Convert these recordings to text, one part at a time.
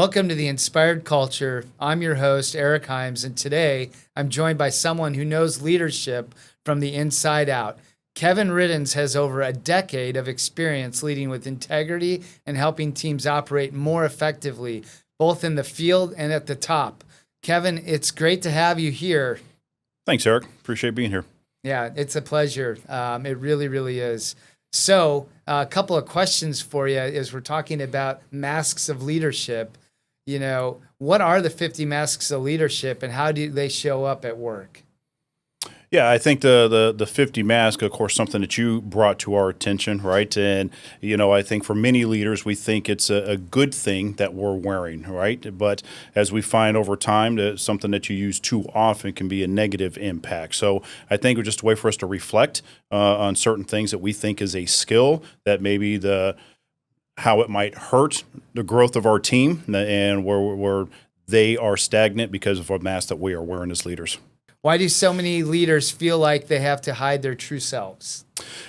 Welcome to the Inspired Culture. I'm your host, Eric Himes, and today I'm joined by someone who knows leadership from the inside out. Kevin Riddens has over a decade of experience leading with integrity and helping teams operate more effectively, both in the field and at the top. Kevin, it's great to have you here. Thanks, Eric. Appreciate being here. Yeah, it's a pleasure. It really, really is. So, a couple of questions for you as we're talking about masks of leadership. You know, what are the 50 masks of leadership and how do they show up at work? Yeah, I think the 50 mask, of course, something that you brought to our attention, right? And, I think for many leaders, we think it's a good thing that we're wearing, right? But as we find over time, that something that you use too often can be a negative impact. So I think it's just a way for us to reflect on certain things that we think is a skill that maybe how it might hurt the growth of our team and where they are stagnant because of a mask that we are wearing as leaders. Why do so many leaders feel like they have to hide their true selves?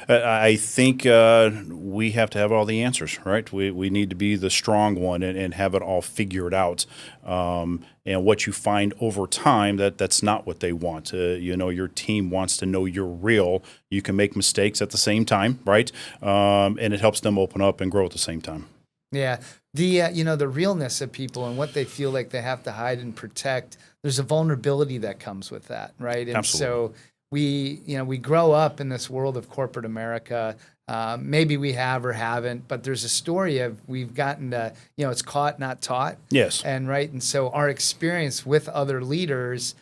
I think we have to have all the answers, right? We need to be the strong one and have it all figured out. And what you find over time, that's not what they want. Your team wants to know you're real. You can make mistakes at the same time, right? And it helps them open up and grow at the same time. Yeah. The realness of people and what they feel like they have to hide and protect, there's a vulnerability that comes with that, right? And Absolutely. so we grow up in this world of corporate America. Maybe we have or haven't, but there's a story of we've gotten to, it's caught, not taught. Yes. And right. And so our experience with other leaders,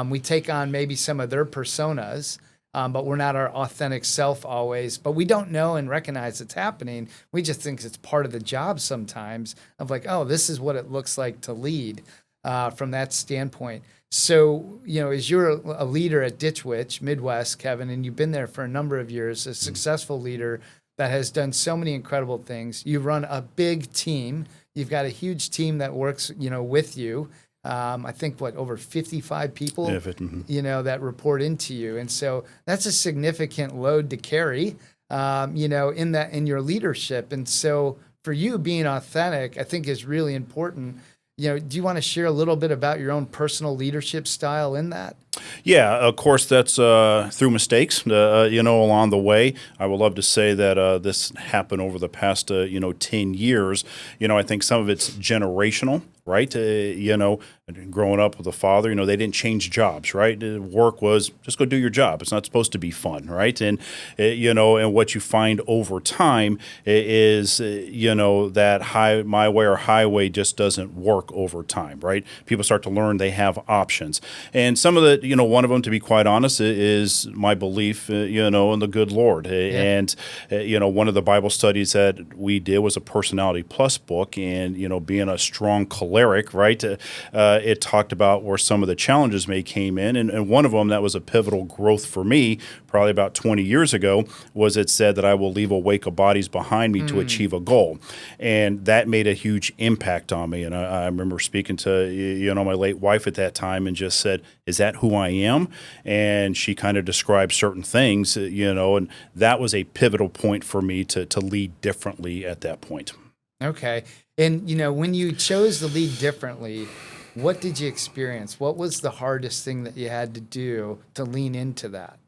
we take on maybe some of their personas, but we're not our authentic self always. But we don't know and recognize it's happening. We just think it's part of the job sometimes of like, oh, this is what it looks like to lead from that standpoint. So, as you're a leader at Ditch Witch, Midwest, Kevin, and you've been there for a number of years, a successful leader that has done so many incredible things. You run a big team. You've got a huge team that works, with you. I think over 55 people, that report into you. And so that's a significant load to carry, in your leadership. And so for you, being authentic, I think is really important. Do you want to share a little bit about your own personal leadership style in that? Yeah, of course, that's through mistakes, along the way. I would love to say that this happened over the past, 10 years. I think some of it's generational, right? Growing up with a father, they didn't change jobs, right? Work was just go do your job. It's not supposed to be fun, right? And, and what you find over time is, that my way or highway just doesn't work over time, right? People start to learn they have options. And some of the, one of them, to be quite honest, is my belief, in the good Lord. Yeah. And, one of the Bible studies that we did was a Personality Plus book. And, being a strong choleric, right, it talked about where some of the challenges may came in. And one of them that was a pivotal growth for me, probably about 20 years ago, was it said that I will leave a wake of bodies behind me to achieve a goal. And that made a huge impact on me. And I remember speaking to, my late wife at that time and just said, is that who I am? And she kind of described certain things, and that was a pivotal point for me to lead differently at that point. Okay. And, when you chose to lead differently, what did you experience? What was the hardest thing that you had to do to lean into that?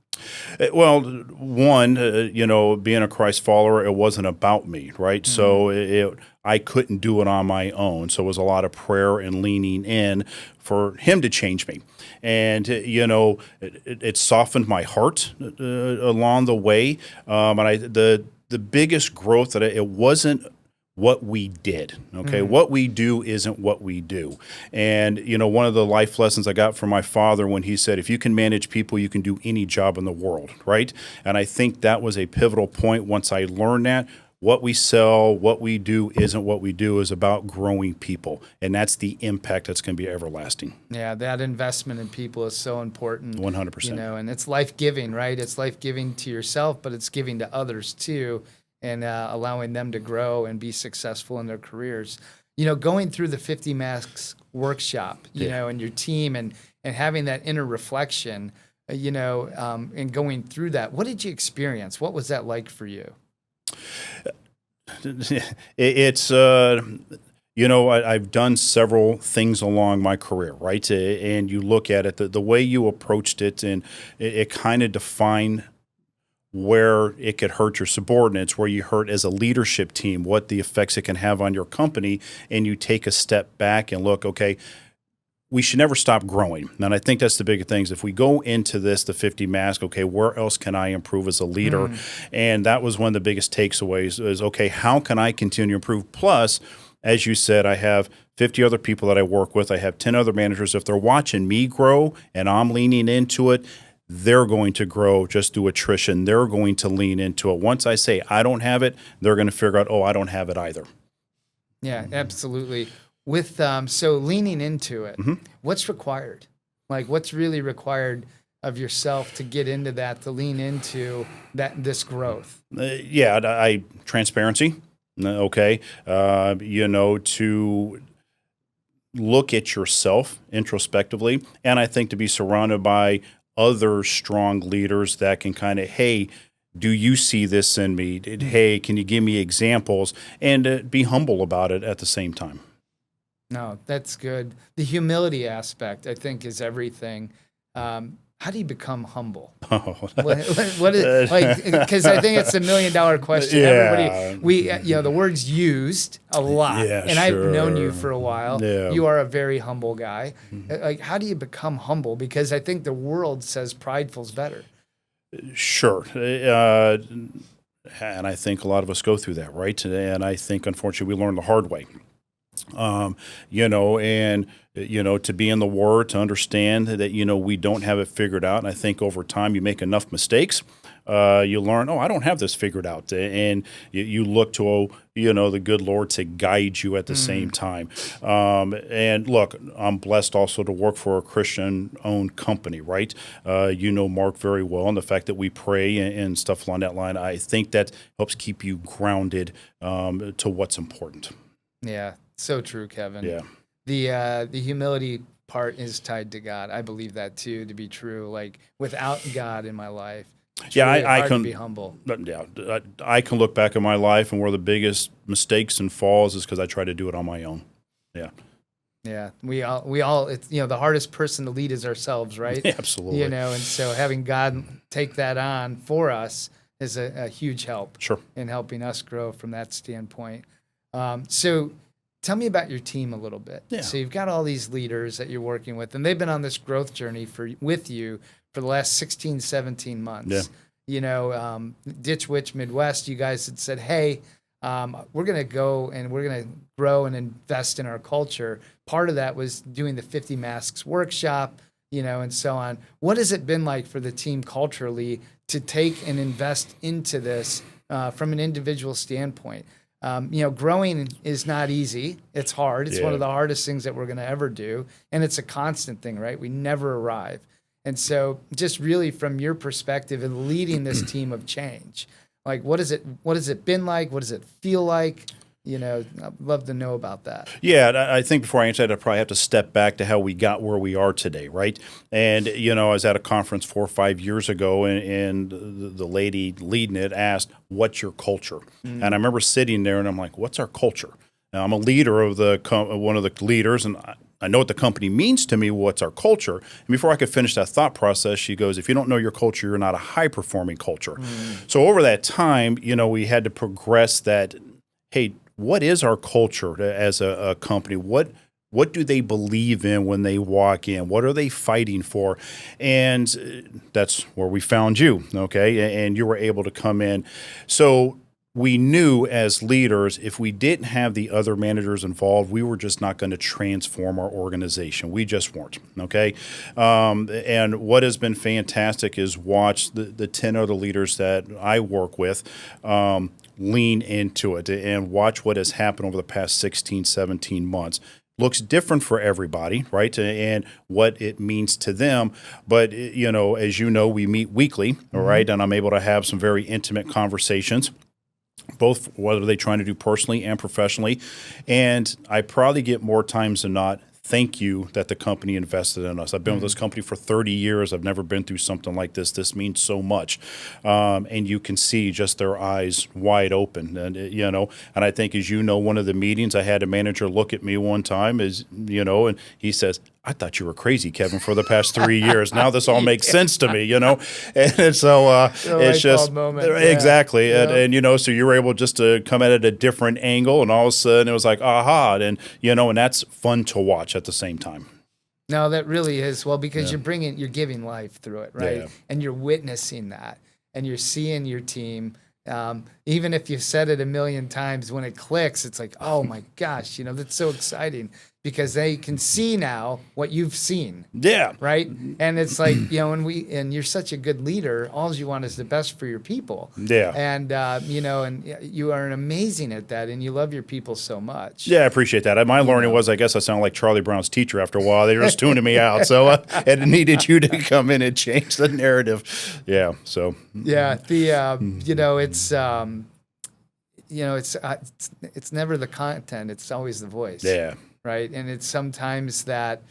Well, one, being a Christ follower, it wasn't about me, right? Mm-hmm. So I couldn't do it on my own. So it was a lot of prayer and leaning in for him to change me. And, it softened my heart along the way. And the biggest growth that it wasn't what we did, okay? Mm-hmm. What we do isn't what we do. And, one of the life lessons I got from my father when he said, if you can manage people, you can do any job in the world, right? And I think that was a pivotal point once I learned that. What we sell, what we do isn't what we do is about growing people. And that's the impact that's going to be everlasting. Yeah, that investment in people is so important. 100%. And it's life-giving, right? It's life-giving to yourself, but it's giving to others too. And allowing them to grow and be successful in their careers. Going through the 50 Masks workshop, and your team and having that inner reflection, and going through that, what did you experience? What was that like for you? It's I've done several things along my career, right? And you look at it, the way you approached it, and it kind of defined where it could hurt your subordinates, where you hurt as a leadership team, what the effects it can have on your company, and you take a step back and look, okay, we should never stop growing. And I think that's the big thing is if we go into this, the 50 mask, okay, where else can I improve as a leader? And that was one of the biggest takeaways is, okay, how can I continue to improve? Plus, as you said, I have 50 other people that I work with. I have 10 other managers. If they're watching me grow and I'm leaning into it, they're going to grow just through attrition. They're going to lean into it. Once I say I don't have it, they're going to figure out, oh, I don't have it either. Yeah, absolutely. With so leaning into it, what's required? Like, what's really required of yourself to get into that, to lean into this growth? Transparency. Okay, to look at yourself introspectively, and I think to be surrounded by other strong leaders that can kind of, hey, do you see this in me? Hey, can you give me examples? And be humble about it at the same time. No, that's good. The humility aspect, I think, is everything. How do you become humble? What is, like, because I think it's $1 million question. Yeah. Everybody, the word's used a lot, Yeah, and I've known you for a while. Yeah. You are a very humble guy. Like, how do you become humble? Because I think the world says prideful's better. Sure. And I think a lot of us go through that, right? And I think, unfortunately, we learn the hard way. To be in the Word, to understand that, we don't have it figured out. And I think over time you make enough mistakes, you learn, I don't have this figured out. And you look to, the good Lord to guide you at the same time. And look, I'm blessed also to work for a Christian-owned company, right? Mark very well, and the fact that we pray and stuff along that line, I think that helps keep you grounded to what's important. Yeah. So true, Kevin. Yeah. The humility part is tied to God. I believe that too to be true. Like, without God in my life, it's really hard to be humble. Yeah, I can look back at my life and where the biggest mistakes and falls is because I try to do it on my own. Yeah. Yeah, we all. It's the hardest person to lead is ourselves, right? Yeah, absolutely. And so having God take that on for us is a huge help. Sure. In helping us grow from that standpoint. So tell me about your team a little bit. Yeah. So you've got all these leaders that you're working with, and they've been on this growth journey with you for the last 16, 17 months. Yeah. Ditch Witch Midwest, you guys had said, hey, we're going to go and we're going to grow and invest in our culture. Part of that was doing the 50 Masks workshop, and so on. What has it been like for the team culturally to take and invest into this from an individual standpoint? Growing is not easy. It's hard. It's one of the hardest things that we're going to ever do. And it's a constant thing, right? We never arrive. And so just really from your perspective in leading this team of change, like what has it been like? What does it feel like? I'd love to know about that. Yeah, I think before I answer that, I probably have to step back to how we got where we are today, right? And, I was at a conference 4 or 5 years ago, and the lady leading it asked, what's your culture? And I remember sitting there, and I'm like, what's our culture? Now, I'm a leader of one of the leaders, and I know what the company means to me, what's our culture. And before I could finish that thought process, she goes, if you don't know your culture, you're not a high-performing culture. So over that time, we had to progress that, hey, what is our culture as a company? What do they believe in when they walk in? What are they fighting for? And that's where we found you, okay? And you were able to come in. So we knew as leaders, if we didn't have the other managers involved, we were just not going to transform our organization. We just weren't, okay? And what has been fantastic is watch the 10 other leaders that I work with lean into it and watch what has happened over the past 16, 17 months. Looks different for everybody, right? And what it means to them. But, as we meet weekly, all right? And I'm able to have some very intimate conversations, both what are they trying to do personally and professionally. And I probably get more times than not thank you that the company invested in us. I've been with this company for 30 years. I've never been through something like this. This means so much. And you can see just their eyes wide open. And, and I think, as you know, one of the meetings, I had a manager look at me one time, and he says, I thought you were crazy, Kevin, for the past 3 years. Now this all makes sense to me, And so it's just moment. exactly. Yeah. And so you were able just to come at it at a different angle, and all of a sudden it was like, aha. And, and that's fun to watch at the same time. No, that really is. Well, because you're giving life through it, right? Yeah. And you're witnessing that, and you're seeing your team. Even if you've said it a million times, when it clicks, it's like, oh my gosh, that's so exciting because they can see now what you've seen. Yeah. Right. And it's like, and you're such a good leader. All you want is the best for your people. Yeah. And, and you are amazing at that, and you love your people so much. Yeah, I appreciate that. My learning was, I guess I sound like Charlie Brown's teacher after a while. They were just tuning me out. So it needed you to come in and change the narrative. Yeah. So. Yeah. It's never the content. It's always the voice. Yeah. Right. And it's sometimes that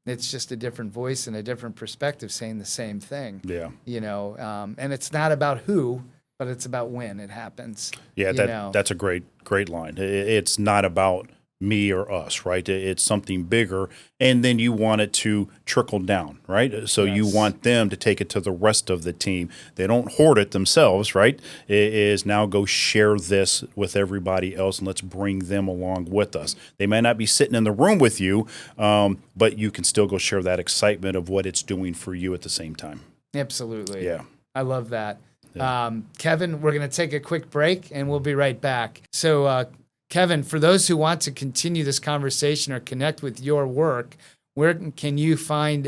it's just a different voice and a different perspective saying the same thing. Yeah. And it's not about who, but it's about when it happens. Yeah. That's a great line. It's not about me or us, right? It's something bigger, and then you want it to trickle down, right? So you want them to take it to the rest of the team. They don't hoard it themselves, right? It is now go share this with everybody else, and let's bring them along with us. They may not be sitting in the room with you, but you can still go share that excitement of what it's doing for you at the same time. Absolutely. Yeah. I love that. Yeah. Kevin, we're going to take a quick break, and we'll be right back. So, Kevin, for those who want to continue this conversation or connect with your work, where can we find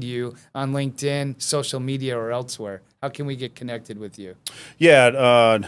you on LinkedIn, social media, or elsewhere? How can we get connected with you? Yeah,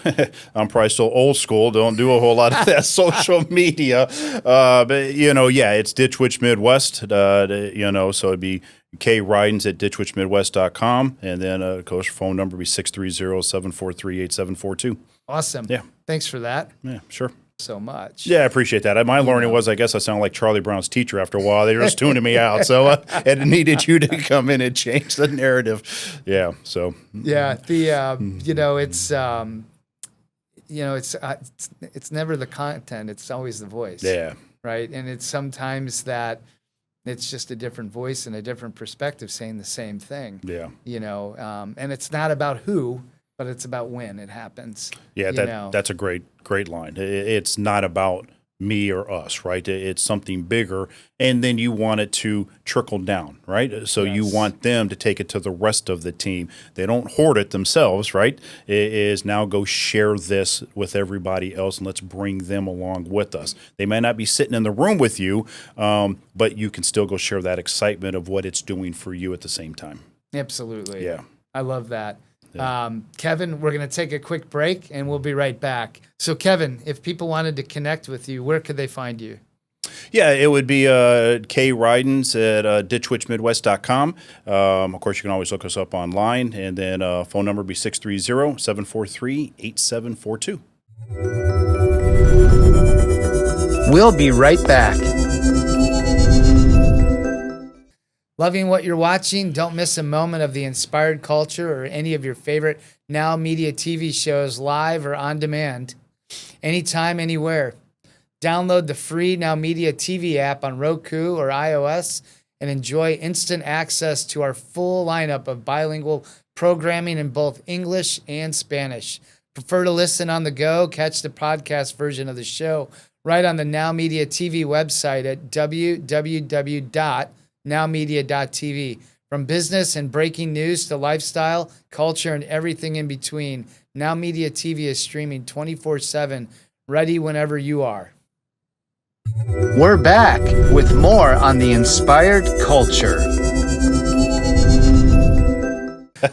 I'm probably still old school. Don't do a whole lot of that social media. But, it's Ditch Witch Midwest, so it'd be Riddens at ditchwitchmidwest.com. And then, of course, phone number would be 630-743-8742. Awesome. Yeah. Thanks for that. Yeah, sure. So much. Yeah, I appreciate that. My learning was, I guess I sound like Charlie Brown's teacher after a while. They were just tuning me out. So it needed you to come in and change the narrative. Yeah. So. Yeah. It's never the content. It's always the voice. Yeah. Right. And it's sometimes that it's just a different voice and a different perspective saying the same thing. Yeah. And it's not about who, but it's about when it happens. Yeah, that's a great line. It's not about me or us, right? It's something bigger, and then you want it to trickle down, right? So you want them to take it to the rest of the team. They don't hoard it themselves, right? It is now go share this with everybody else, and let's bring them along with us. They may not be sitting in the room with you, but you can still go share that excitement of what it's doing for you at the same time. Absolutely. Yeah. I love that. Kevin, we're going to take a quick break, and we'll be right back. So, Kevin, if people wanted to connect with you, where could they find you? Yeah, it would be Riddens at ditchwitchmidwest.com. Of course, you can always look us up online, and then phone number would be 630-743-8742. We'll be right back. Loving what you're watching? Don't miss a moment of the inspired culture or any of your favorite Now Media TV shows live or on demand. Anytime, anywhere. Download the free Now Media TV app on Roku or iOS and enjoy instant access to our full lineup of bilingual programming in both English and Spanish. Prefer to listen on the go? Catch the podcast version of the show right on the Now Media TV website at www.nowmedia.tv. From business and breaking news to lifestyle, culture, and everything in between, Now Media TV is streaming 24/7, ready whenever you are. We're back with more on the inspired culture.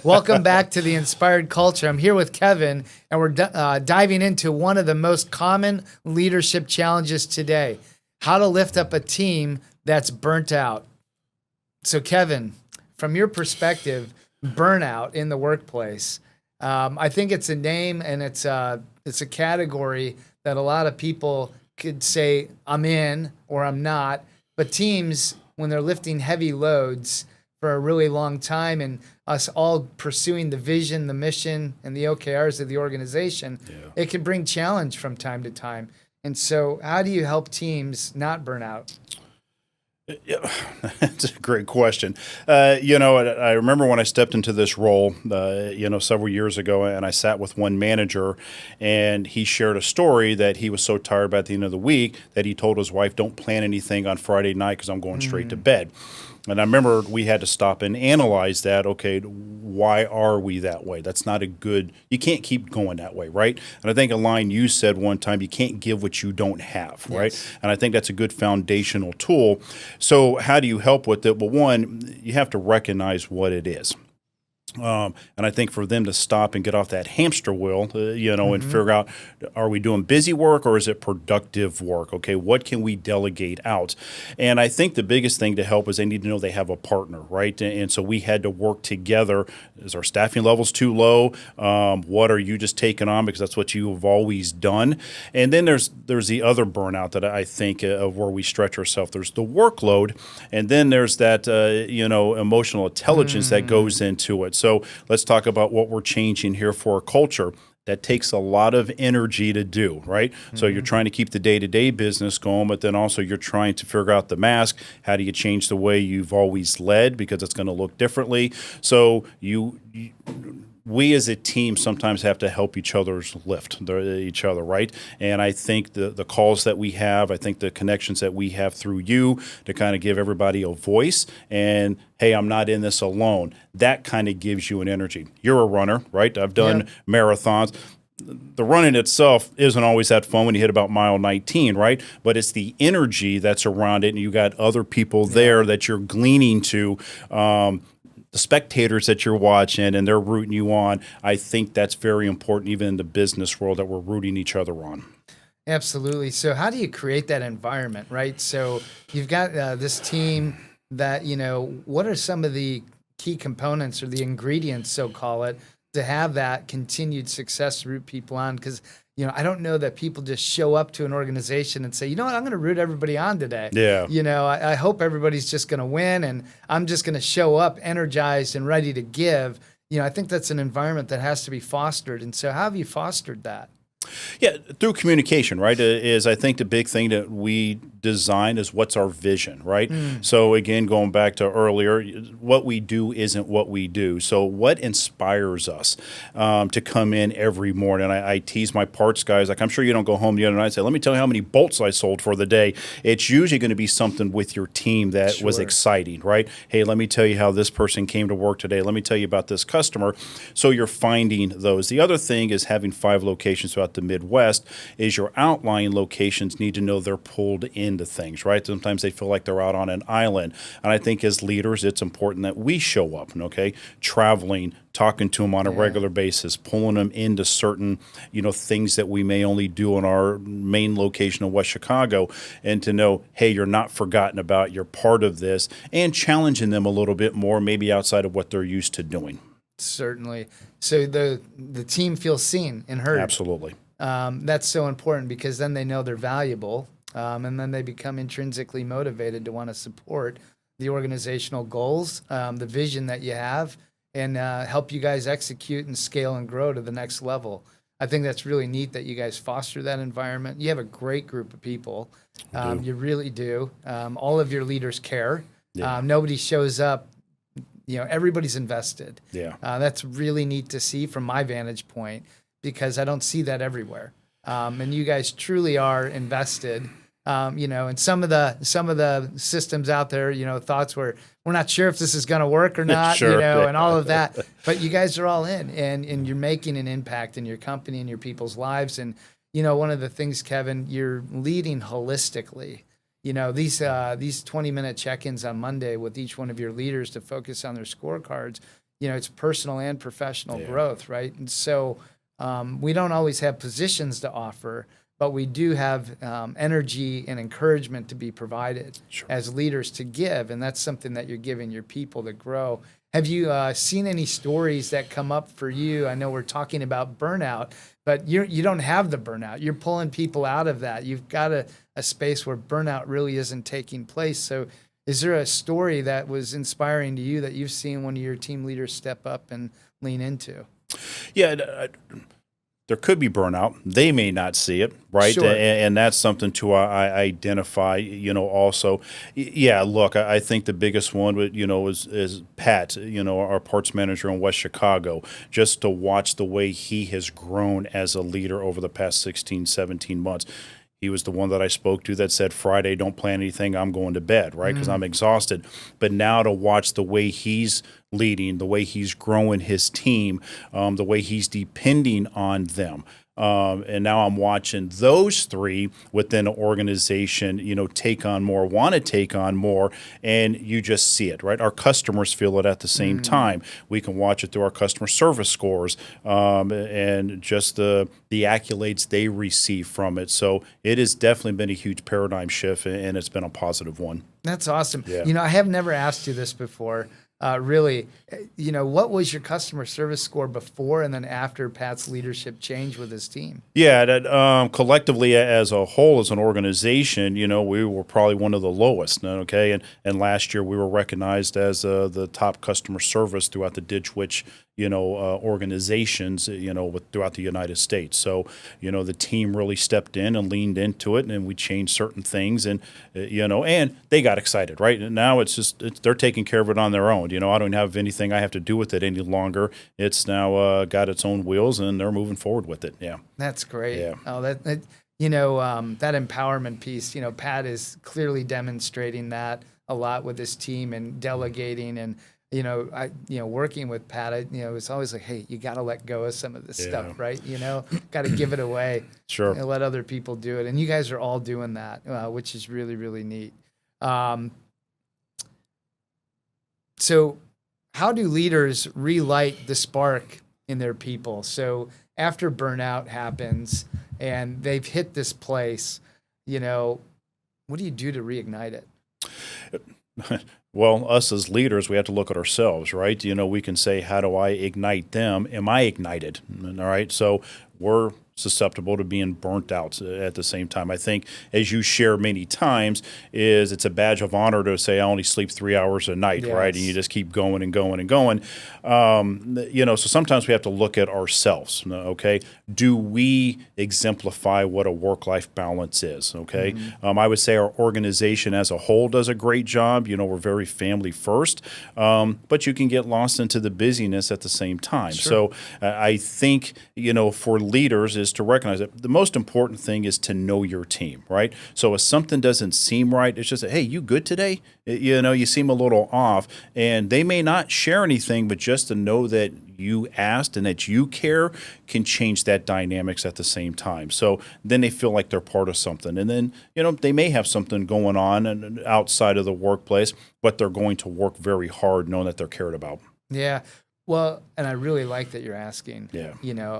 Welcome back to the Inspired Culture. I'm here with Kevin, and we're diving into one of the most common leadership challenges today: how to lift up a team that's burnt out. So, Kevin, from your perspective, burnout in the workplace, I think it's a name and it's a category that a lot of people could say I'm in or I'm not, But teams, when they're lifting heavy loads for a really long time and us all pursuing the vision, the mission, and the OKRs of the organization, it can bring challenge from time to time. And so how do you help teams not burn out? Yeah, that's a great question. I remember when I stepped into this role, several years ago, and I sat with one manager, and he shared a story that he was so tired by the end of the week that he told his wife, "Don't plan anything on Friday night because I'm going straight to bed." And I remember we had to stop and analyze that. Okay, why are we that way? That's not a good, you can't keep going that way, right? And I think a line you said one time, you can't give what you don't have, right? Yes. And I think that's a good foundational tool. So how do you help with it? Well, one, you have to recognize what it is. And I think for them to stop and get off that hamster wheel, and figure out, are we doing busy work or is it productive work? Okay, what can we delegate out? And I think the biggest thing to help is they need to know they have a partner, right? And so we had to work together. Is our staffing levels too low? What are you just taking on because that's what you have always done? And then there's the other burnout that I think of where we stretch ourselves. There's the workload, and then there's that emotional intelligence that goes into it. So let's talk about what we're changing here for our culture. That takes a lot of energy to do, right? So you're trying to keep the day-to-day business going, but then also you're trying to figure out the mask. How do you change the way you've always led because it's going to look differently? So we as a team sometimes have to help each other's lift each other, right? And I think the calls that we have, I think the connections that we have through you to kind of give everybody a voice and, hey, I'm not in this alone. That kind of gives you an energy. You're a runner, right? I've done marathons. The running itself isn't always that fun when you hit about mile 19, right? But it's the energy that's around it, and you got other people there that you're gleaning to. The spectators that you're watching and they're rooting you on, I think that's very important even in the business world that we're rooting each other on. Absolutely. So how do you create that environment, right? So you've got this team that, what are some of the key components or the ingredients, so call it, to have that continued success to root people on? Because, I don't know that people just show up to an organization and say, you know what, I'm going to root everybody on today. Yeah. I hope everybody's just going to win and I'm just going to show up energized and ready to give. I think that's an environment that has to be fostered. And so how have you fostered that? Yeah, through communication, right, is I think the big thing that we design is what's our vision, right? So again, going back to earlier, what we do isn't what we do. So what inspires us to come in every morning? I tease my parts guys, like I'm sure you don't go home the other night and say, let me tell you how many bolts I sold for the day. It's usually going to be something with your team that was exciting, right? Hey, let me tell you how this person came to work today. Let me tell you about this customer. So you're finding those. The other thing is having 5 locations throughout the Midwest is your outlying locations need to know they're pulled into things, right? Sometimes they feel like they're out on an island. And I think as leaders, it's important that we show up, okay? Traveling, talking to them on a regular basis, pulling them into certain, things that we may only do in our main location in West Chicago, and to know, hey, you're not forgotten about, you're part of this, and challenging them a little bit more, maybe outside of what they're used to doing. Certainly. So the team feels seen and heard. Absolutely. That's so important because then they know they're valuable, and then they become intrinsically motivated to want to support the organizational goals, the vision that you have, and help you guys execute and scale and grow to the next level. I think that's really neat that you guys foster that environment. You have a great group of people. You really do. All of your leaders care. Nobody shows up. Everybody's invested. That's really neat to see from my vantage point, because I don't see that everywhere. And you guys truly are invested. And some of the systems out there, thoughts where we're not sure if this is going to work or not, and all of that. But you guys are all in, and you're making an impact in your company and your people's lives. And one of the things, Kevin, you're leading holistically. These 20-minute check-ins on Monday with each one of your leaders to focus on their scorecards. It's personal and professional growth, right? And so we don't always have positions to offer, but we do have energy and encouragement to be provided as leaders to give, and that's something that you're giving your people to grow. Have you seen any stories that come up for you? I know we're talking about burnout, but you don't have the burnout. You're pulling people out of that. You've got a space where burnout really isn't taking place. So is there a story that was inspiring to you that you've seen one of your team leaders step up and lean into? Yeah, there could be burnout. They may not see it, right? Sure. And that's something to identify. Also, yeah. Look, I think the biggest one, is Pat. Our parts manager in West Chicago. Just to watch the way he has grown as a leader over the past 16, 17 months. He was the one that I spoke to that said, Friday, don't plan anything. I'm going to bed, right? Because I'm exhausted. But now to watch the way he's leading, the way he's growing his team, the way he's depending on them. And now I'm watching those three within an organization, take on more, want to take on more, and you just see it, right? Our customers feel it at the same time. We can watch it through our customer service scores and just the accolades they receive from it. So it has definitely been a huge paradigm shift, and it's been a positive one. That's awesome. Yeah. I have never asked you this before. Really, what was your customer service score before and then after Pat's leadership change with his team? Yeah, that collectively as a whole, as an organization, we were probably one of the lowest. Okay, and last year we were recognized as the top customer service throughout the Ditch Witch, organizations, throughout the United States. So, the team really stepped in and leaned into it, and we changed certain things, and and they got excited, right? And now they're taking care of it on their own. I don't have anything I have to do with it any longer. It's now got its own wheels, and they're moving forward with it. Yeah, that's great. Yeah. Oh, that empowerment piece. Pat is clearly demonstrating that a lot with his team and delegating and. Working with Pat, it's always like, hey, you got to let go of some of this stuff, right? Got to give it away. Sure. And let other people do it. And you guys are all doing that, which is really, really neat. So how do leaders relight the spark in their people? So after burnout happens and they've hit this place, what do you do to reignite it? Well, us as leaders, we have to look at ourselves, right? We can say, how do I ignite them? Am I ignited? All right. So we're susceptible to being burnt out at the same time. I think, as you share many times, it's a badge of honor to say I only sleep 3 hours a night, Yes. right? And you just keep going and going and going. So sometimes we have to look at ourselves. Okay, do we exemplify what a work-life balance is? Okay, I would say our organization as a whole does a great job. We're very family first, but you can get lost into the busyness at the same time. Sure. So I think for leaders is to recognize that the most important thing is to know your team, right? So if something doesn't seem right, it's just, hey, you good today? You seem a little off, and they may not share anything, but just to know that you asked and that you care can change that dynamics at the same time. So then they feel like they're part of something. And then, they may have something going on and outside of the workplace, but they're going to work very hard knowing that they're cared about. Yeah. Well, and I really like that you're asking. Yeah.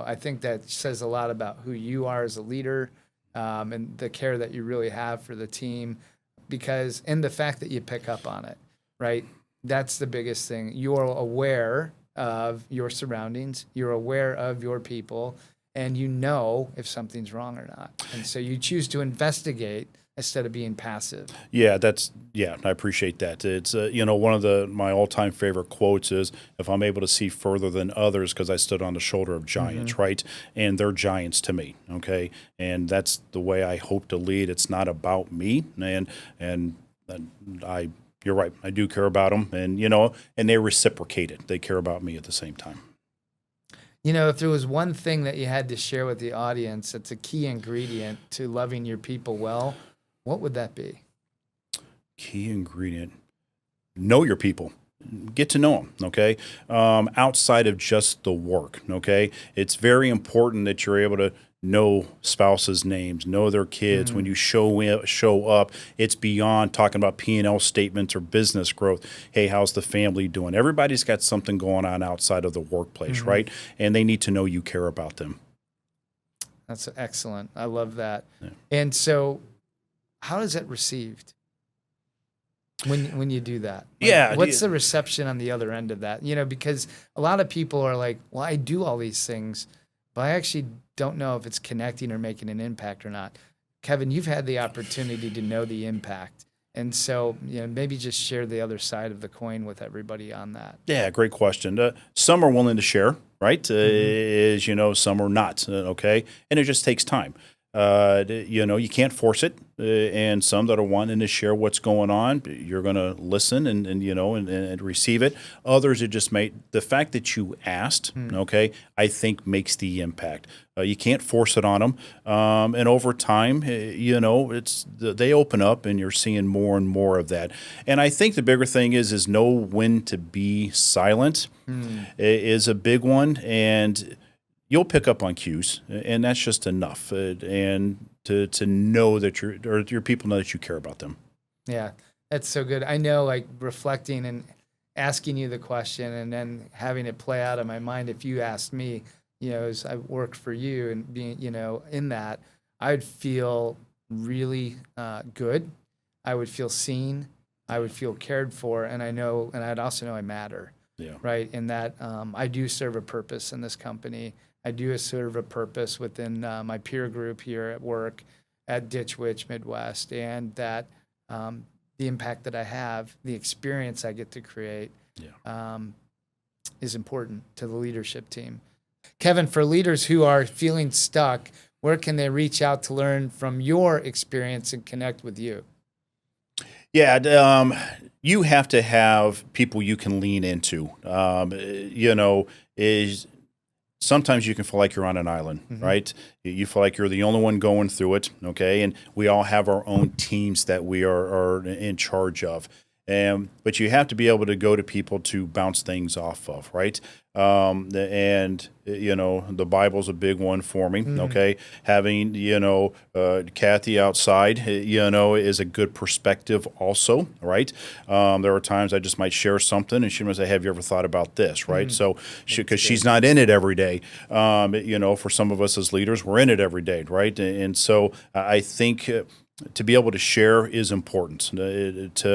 I think that says a lot about who you are as a leader and the care that you really have for the team and the fact that you pick up on it, right? That's the biggest thing. You're aware of your surroundings, you're aware of your people, and if something's wrong or not. And so you choose to investigate instead of being passive. Yeah, I appreciate that. It's one of my all-time favorite quotes is, if I'm able to see further than others because I stood on the shoulder of giants, right? And they're giants to me, okay? And that's the way I hope to lead. It's not about me, and you're right. I do care about them, and they reciprocate it. They care about me at the same time. If there was one thing that you had to share with the audience that's a key ingredient to loving your people well, what would that be? Key ingredient: know your people. Get to know them, okay? Outside of just the work, okay? It's very important that you're able to know spouses' names, know their kids. When you show up, it's beyond talking about P&L statements or business growth. Hey, how's the family doing? Everybody's got something going on outside of the workplace, right? And they need to know you care about them. That's excellent. I love that. Yeah. And so how is it received? when you do that? Yeah. What's the reception on the other end of that? Because a lot of people are like, well, I do all these things, but I actually don't know if it's connecting or making an impact or not. Kevin, you've had the opportunity to know the impact. And so, maybe just share the other side of the coin with everybody on that. Yeah, great question. Some are willing to share, right? As you know, some are not. Okay, and it just takes time. You can't force it. And some that are wanting to share what's going on, you're going to listen and receive it. Others, it just the fact that you asked, okay, I think makes the impact. You can't force it on them, and over time, they open up, and you're seeing more and more of that. And I think the bigger thing is know when to be silent is a big one, and you'll pick up on cues, and that's just enough. And to know that your people know that you care about them. Yeah, that's so good. I know, like reflecting and asking you the question, and then having it play out in my mind. If you asked me, as I worked for you and being, in that, I'd feel really good. I would feel seen. I would feel cared for, and I'd also know I matter. Yeah. Right. In that I do serve a purpose in this company. I do serve a purpose within my peer group here at work at Ditch Witch Midwest, and that the impact that I have, the experience I get to create, is important to the leadership team. Kevin, for leaders who are feeling stuck, where can they reach out to learn from your experience and connect with you? Yeah, you have to have people you can lean into. Sometimes you can feel like you're on an island, right? You feel like you're the only one going through it, okay? And we all have our own teams that we are in charge of. But you have to be able to go to people to bounce things off of, right? The Bible's a big one for me, okay? Having, Kathy outside, is a good perspective also, right? There are times I just might share something and she might say, have you ever thought about this, right? So, because she's not in it every day. For some of us as leaders, we're in it every day, right? And so I think to be able to share is important. That's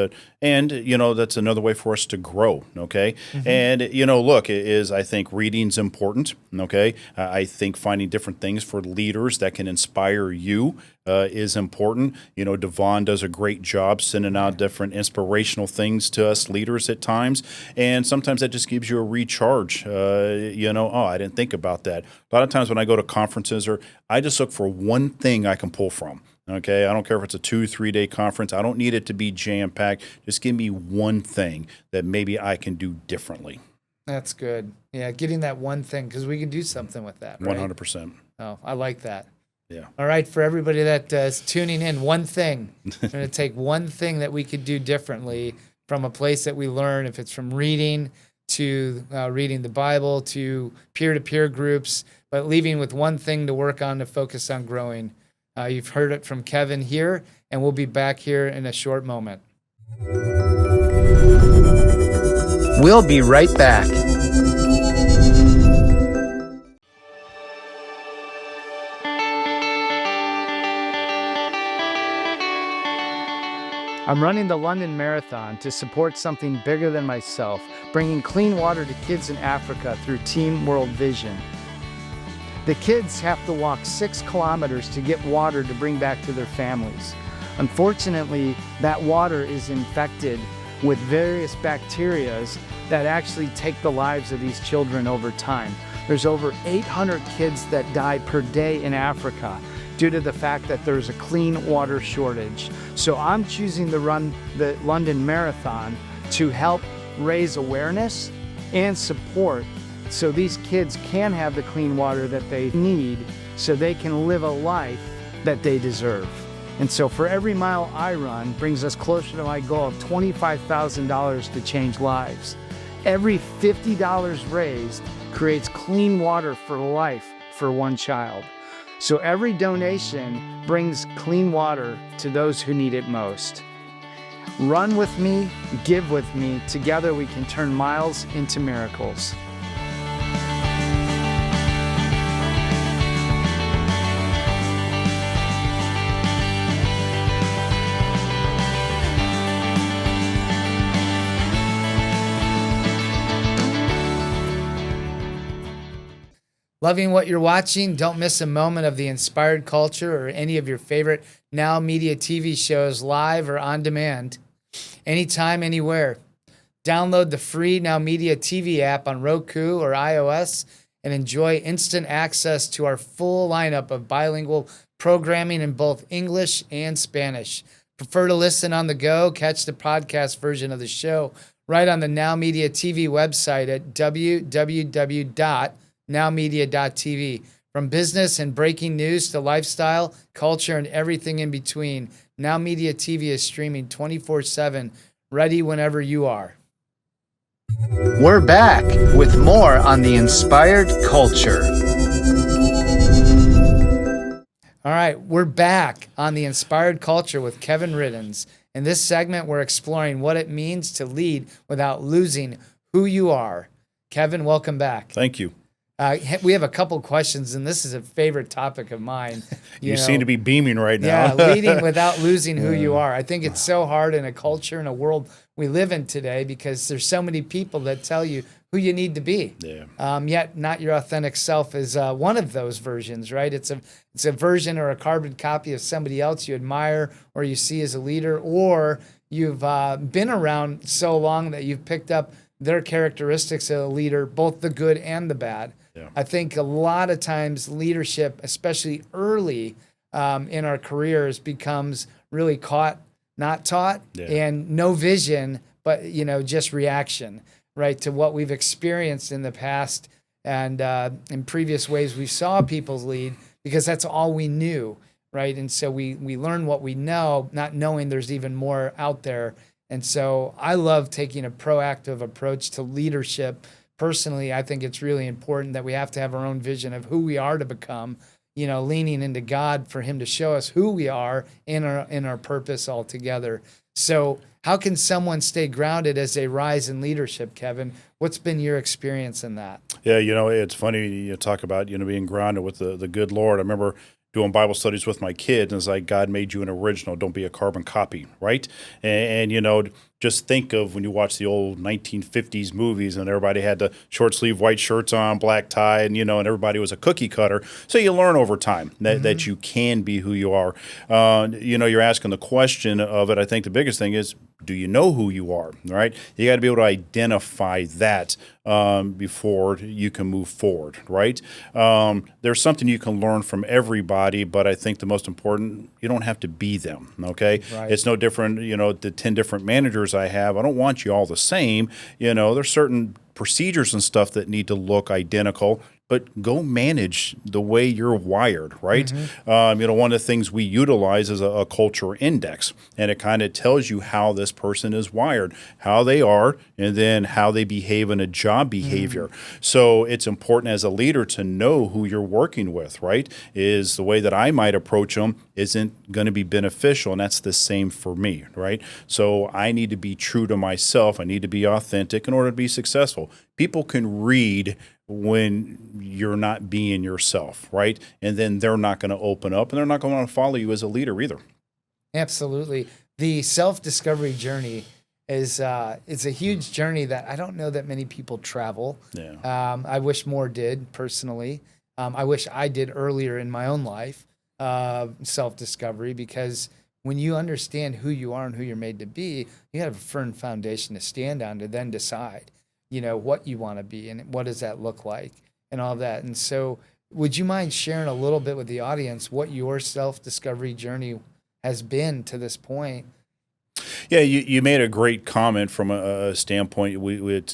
another way for us to grow. Okay, and I think reading's important. Okay, I think finding different things for leaders that can inspire you is important. Devon does a great job sending out different inspirational things to us leaders at times, and sometimes that just gives you a recharge. I didn't think about that. A lot of times when I go to conferences, I just look for one thing I can pull from. Okay, I don't care if it's a 2-3 day conference. I don't need it to be jam-packed. Just give me one thing that maybe I can do differently. That's good. Yeah, getting that one thing, because we can do something with that, right? 100%. Oh, I like that. Yeah. All right, for everybody that is tuning in, one thing. We're going to take one thing that we could do differently from a place that we learn, if it's from reading to reading the Bible to peer-to-peer groups, but leaving with one thing to work on to focus on growing. You've heard it from Kevin here, and we'll be back here in a short moment. We'll be right back. I'm running the London Marathon to support something bigger than myself, bringing clean water to kids in Africa through Team World Vision. The kids have to walk 6 kilometers to get water to bring back to their families. Unfortunately, that water is infected with various bacteria that actually take the lives of these children over time. There's over 800 kids that die per day in Africa due to the fact that there's a clean water shortage. So I'm choosing to run the London Marathon to help raise awareness and support so these kids can have the clean water that they need so they can live a life that they deserve. And so for every mile I run brings us closer to my goal of $25,000 to change lives. Every $50 raised creates clean water for life for one child. So every donation brings clean water to those who need it most. Run with me, give with me. Together we can turn miles into miracles. Loving what you're watching? Don't miss a moment of the inspired culture or any of your favorite Now Media TV shows live or on demand, anytime, anywhere. Download the free Now Media TV app on Roku or iOS and enjoy instant access to our full lineup of bilingual programming in both English and Spanish. Prefer to listen on the go? Catch the podcast version of the show right on the Now Media TV website at www.nowmedia.tv. From business and breaking news to lifestyle, culture, and everything in between, Now Media TV is streaming 24/7, ready whenever you are. We're back with more on the inspired culture. All right, we're back on the inspired culture with Kevin Riddens. In this segment, we're exploring what it means to lead without losing who you are. Kevin, welcome back. Thank you. We have a couple questions, and this is a favorite topic of mine. You seem to be beaming right now. Yeah, leading without losing who you are. I think it's so hard in a culture and a world we live in today because there's so many people that tell you who you need to be. Yeah. Yet not your authentic self is one of those versions, right? It's a version or a carbon copy of somebody else you admire or you see as a leader, or you've been around so long that you've picked up their characteristics of a leader, both the good and the bad. Yeah. I think a lot of times leadership, especially early in our careers, becomes really caught, not taught, and no vision, but just reaction, right, to what we've experienced in the past and in previous ways we saw people lead, because that's all we knew, right? And so we learn what we know, not knowing there's even more out there. And so I love taking a proactive approach to leadership. Personally, I think it's really important that we have to have our own vision of who we are to become, leaning into God for him to show us who we are in our purpose altogether. So how can someone stay grounded as they rise in leadership, Kevin? What's been your experience in that? Yeah, it's funny you talk about, being grounded with the good Lord. I remember doing Bible studies with my kids, and it's like, God made you an original. Don't be a carbon copy, right? And just think of when you watch the old 1950s movies and everybody had the short sleeve white shirts on, black tie, and and everybody was a cookie cutter. So you learn over time that you can be who you are. You're asking the question of it. I think the biggest thing is, do you know who you are, right? You got to be able to identify that before you can move forward, right? There's something you can learn from everybody, but I think the most important, you don't have to be them, okay? Right. It's no different, the 10 different managers I have. I don't want you all the same. There's certain procedures and stuff that need to look identical, but go manage the way you're wired, right? One of the things we utilize is a culture index, and it kind of tells you how this person is wired, how they are, and then how they behave in a job behavior. So it's important as a leader to know who you're working with, right? Is the way that I might approach them isn't going to be beneficial, and that's the same for me, right? So I need to be true to myself. I need to be authentic in order to be successful. People can read when you're not being yourself, right? And then they're not going to open up, and they're not going to follow you as a leader either. Absolutely. The self-discovery journey is it's a huge journey that I don't know that many people travel. Yeah. I wish more did, personally. I wish I did earlier in my own life, self-discovery, because when you understand who you are and who you're made to be, you have a firm foundation to stand on to then decide what you want to be and what does that look like and all that. And so would you mind sharing a little bit with the audience what your self-discovery journey has been to this point? Yeah, you made a great comment from a standpoint.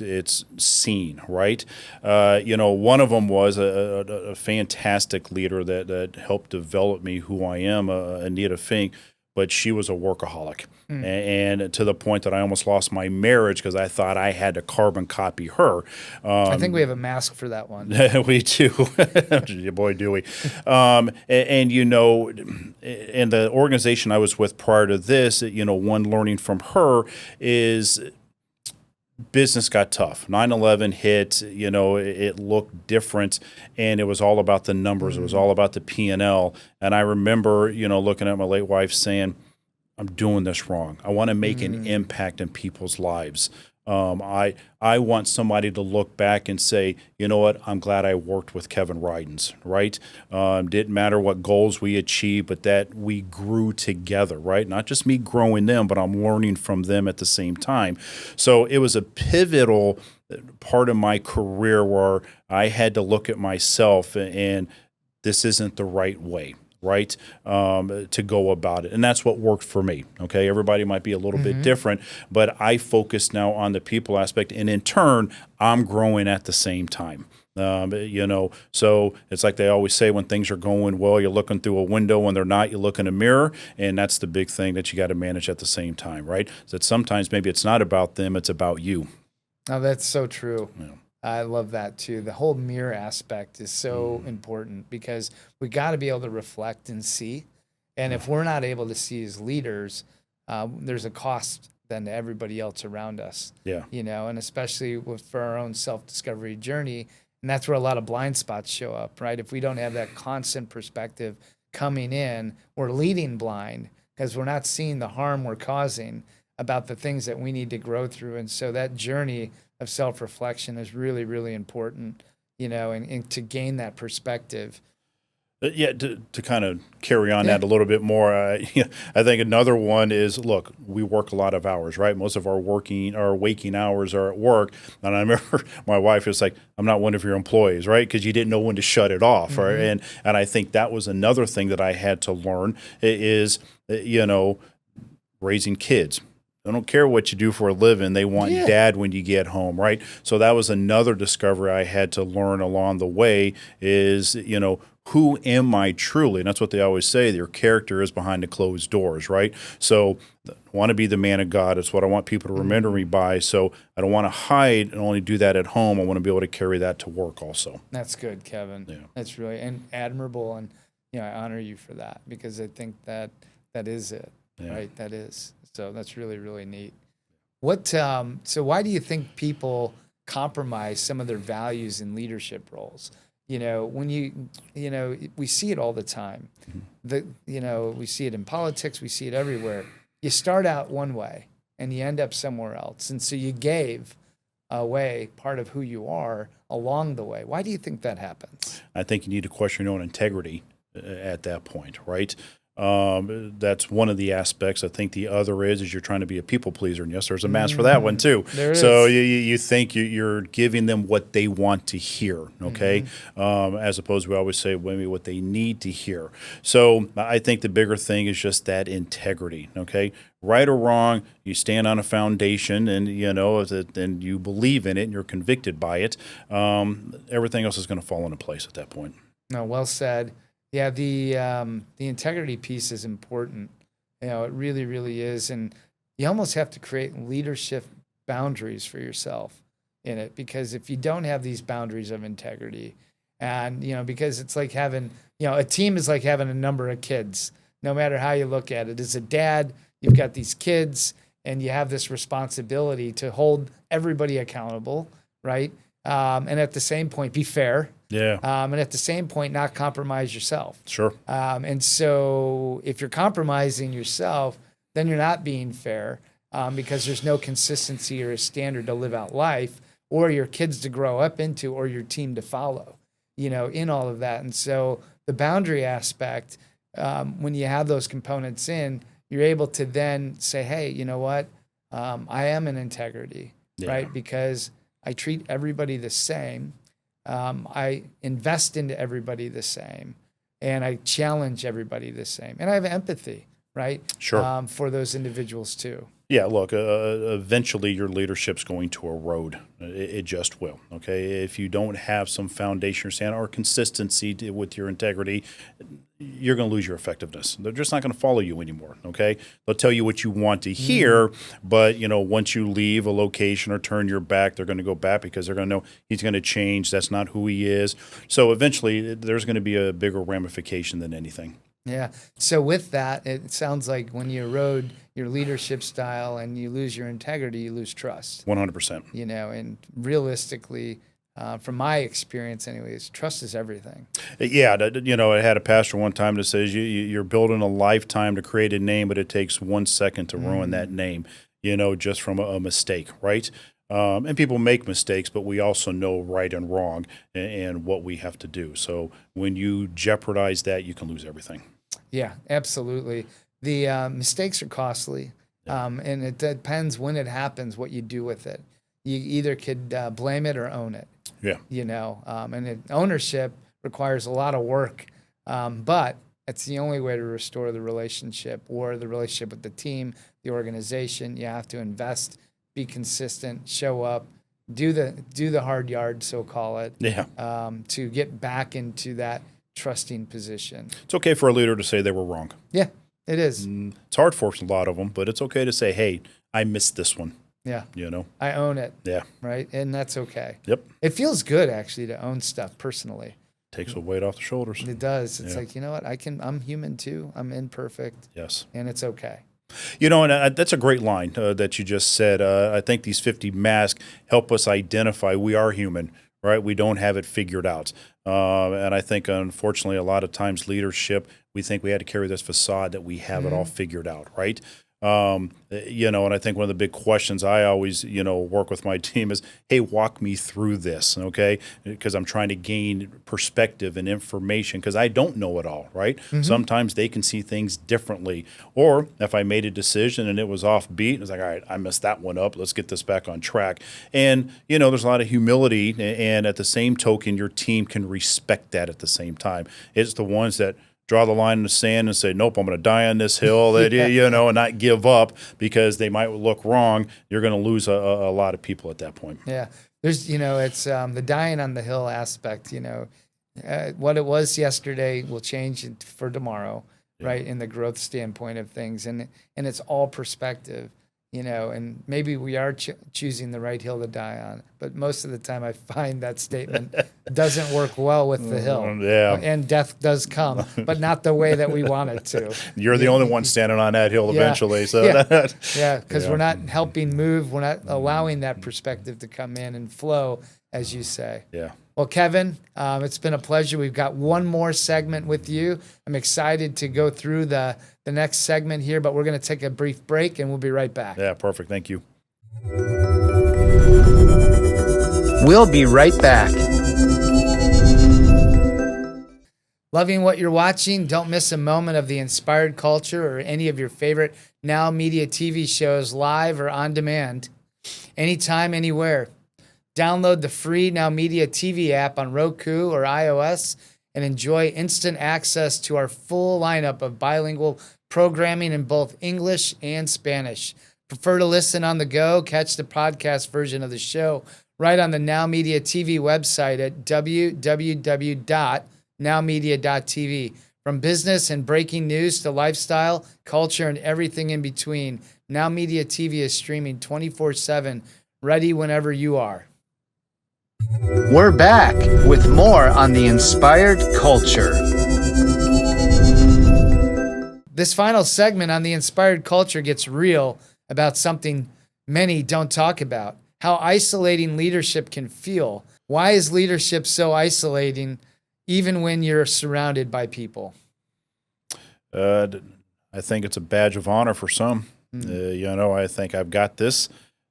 It's seen, right? One of them was a fantastic leader that helped develop me who I am, Anita Fink, but she was a workaholic. And to the point that I almost lost my marriage because I thought I had to carbon copy her. I think we have a mask for that one. We do. Boy, do we. And in the organization I was with prior to this, one learning from her is business got tough. 9/11 hit, it looked different, and it was all about the numbers. It was all about the P&L. And I remember, looking at my late wife saying, I'm doing this wrong. I want to make an impact in people's lives. I want somebody to look back and say, you know what, I'm glad I worked with Kevin Riddens, right? Didn't matter what goals we achieved, but that we grew together, right? Not just me growing them, but I'm learning from them at the same time. So it was a pivotal part of my career where I had to look at myself and this isn't the right way, right, to go about it. And that's what worked for me. Okay. Everybody might be a little bit different, but I focus now on the people aspect. And in turn, I'm growing at the same time. So it's like they always say, when things are going well, you're looking through a window. When they're not, you look in a mirror. And that's the big thing that you got to manage at the same time, right? That sometimes maybe it's not about them, it's about you. Oh, that's so true. Yeah. I love that too. The whole mirror aspect is so important because we got to be able to reflect and see. And if we're not able to see as leaders, there's a cost then to everybody else around us. Yeah. And especially for our own self-discovery journey. And that's where a lot of blind spots show up, right? If we don't have that constant perspective coming in, we're leading blind because we're not seeing the harm we're causing about the things that we need to grow through. And so that journey of self-reflection is really, really important, and to gain that perspective. Yeah, to kind of carry on that a little bit more, I think another one is, look, we work a lot of hours, right? Most of our waking hours are at work. And I remember my wife was like, I'm not one of your employees, right? Because you didn't know when to shut it off, right? And I think that was another thing that I had to learn is, raising kids. I don't care what you do for a living. They want dad when you get home, right? So that was another discovery I had to learn along the way is, who am I truly? And that's what they always say. Your character is behind the closed doors, right? So I want to be the man of God. It's what I want people to remember me by. So I don't want to hide and only do that at home. I want to be able to carry that to work also. That's good, Kevin. Yeah. That's really admirable. And, I honor you for that because I think that is it, right? That is. So that's really, really neat. So why do you think people compromise some of their values in leadership roles? When we see it all the time. We see it in politics, we see it everywhere. You start out one way and you end up somewhere else. And so you gave away part of who you are along the way. Why do you think that happens? I think you need to question your own integrity at that point, right? That's one of the aspects. I think the other is you're trying to be a people pleaser, and yes, there's a mask for that one too. So you think you're giving them what they want to hear, okay? As opposed to we always say maybe what they need to hear. So I think the bigger thing is just that integrity, okay? Right or wrong, you stand on a foundation, and and you believe in it, and you're convicted by it. Everything else is going to fall into place at that point. No, well said. Yeah, the integrity piece is important. It really, really is. And you almost have to create leadership boundaries for yourself in it, because if you don't have these boundaries of integrity, and, because it's like having, a team is like having a number of kids, no matter how you look at it. As a dad, you've got these kids and you have this responsibility to hold everybody accountable, right? And at the same point, be fair. Yeah. And at the same point, not compromise yourself. Sure. And so if you're compromising yourself, then you're not being fair, because there's no consistency or a standard to live out life, or your kids to grow up into, or your team to follow, in all of that. And so the boundary aspect, when you have those components in, you're able to then say, hey, you know what? I am in integrity, right? Because I treat everybody the same. I invest into everybody the same, and I challenge everybody the same. And I have empathy, right? Sure. For those individuals too. Yeah, look, eventually your leadership's going to erode. It just will, okay? If you don't have some foundation or stand or consistency with your integrity, you're going to lose your effectiveness. They're just not going to follow you anymore, okay? They'll tell you what you want to hear, but, once you leave a location or turn your back, they're going to go back because they're going to know he's going to change. That's not who he is. So eventually there's going to be a bigger ramification than anything. Yeah. So with that, it sounds like when you erode your leadership style and you lose your integrity, you lose trust. 100%. And realistically, from my experience anyways, trust is everything. Yeah. I had a pastor one time that says you're building a lifetime to create a name, but it takes 1 second to ruin that name. just from a mistake, right? And people make mistakes, but we also know right and wrong and what we have to do. So when you jeopardize that, you can lose everything. Yeah, absolutely. The mistakes are costly, and it depends when it happens, what you do with it. You either could blame it or own it. Yeah. Ownership requires a lot of work, but it's the only way to restore the relationship or the relationship with the team, the organization. You have to invest, be consistent, show up, do the hard yard, so call it, Yeah. to get back into that trusting position. It's okay for a leader to say they were wrong. Yeah, it is. It's hard for a lot of them, but it's okay to say, hey, I missed this one. Yeah. You know? I own it. Yeah. Right. And that's okay. Yep. It feels good actually to own stuff personally. Takes a weight off the shoulders. It does. It's like, you know what? I'm human too. I'm imperfect. Yes. And it's okay. And that's a great line that you just said. I think these 50 masks help us identify we are human, right? We don't have it figured out. And I think, unfortunately, a lot of times leadership, we think we had to carry this facade that we have it all figured out, right? And I think one of the big questions I always, work with my team is, hey, walk me through this, okay? Because I'm trying to gain perspective and information because I don't know it all, right? Sometimes they can see things differently. Or if I made a decision and it was offbeat, it's like, all right, I messed that one up. Let's get this back on track. And, there's a lot of humility. And at the same token, your team can respect that at the same time. It's the ones that draw the line in the sand and say, nope, I'm going to die on this hill, and not give up because they might look wrong. You're going to lose a lot of people at that point. Yeah. There's, it's the dying on the hill aspect, what it was yesterday will change for tomorrow, right? In the growth standpoint of things. And it's all perspective, and maybe we are choosing the right hill to die on. But most of the time I find that statement doesn't work well with the hill. Yeah. And death does come, but not the way that we want it to. You're the only one standing on that hill eventually. So because we're not helping move. We're not allowing that perspective to come in and flow, as you say. Yeah. Well, Kevin, it's been a pleasure. We've got one more segment with you. I'm excited to go through the next segment here, but we're going to take a brief break and we'll be right back. Yeah, perfect. Thank you. We'll be right back. Loving what you're watching? Don't miss a moment of the inspired culture or any of your favorite Now Media TV shows live or on demand, anytime, anywhere. Download the free Now Media TV app on Roku or iOS and enjoy instant access to our full lineup of bilingual programming in both English and Spanish. Prefer to listen on the go? Catch the podcast version of the show right on the Now Media TV website at www.nowmedia.tv. From business and breaking news to lifestyle, culture, and everything in between, Now Media TV is streaming 24/7, ready whenever you are. We're back with more on the inspired culture. This final segment on the inspired culture gets real about something many don't talk about: how isolating leadership can feel. Why is leadership so isolating, even when you're surrounded by people? I think it's a badge of honor for some. I think I've got this.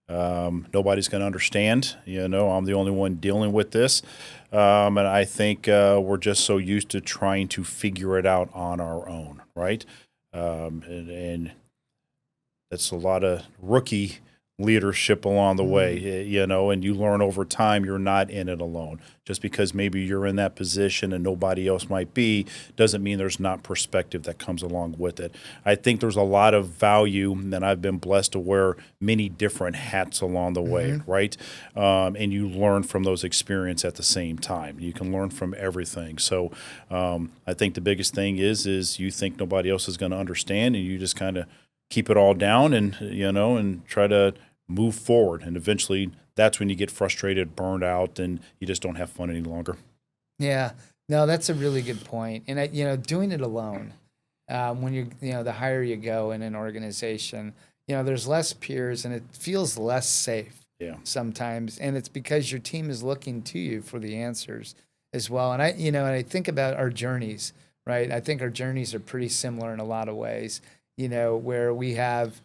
Nobody's going to understand. I'm the only one dealing with this. And I think we're just so used to trying to figure it out on our own, right? And that's a lot of rookie leadership along the way, and you learn over time you're not in it alone. Just because maybe you're in that position and nobody else might be, doesn't mean there's not perspective that comes along with it. I think there's a lot of value, and I've been blessed to wear many different hats along the way, right? And you learn from those experiences at the same time. You can learn from everything. So I think the biggest thing is you think nobody else is going to understand, and you just kind of keep it all down and, and try to move forward. And eventually that's when you get frustrated, burned out, and you just don't have fun any longer. Yeah, no, that's a really good point. And, doing it alone, when the higher you go in an organization, there's less peers and it feels less safe sometimes. And it's because your team is looking to you for the answers as well. And I think about our journeys, right? I think our journeys are pretty similar in a lot of ways, where we have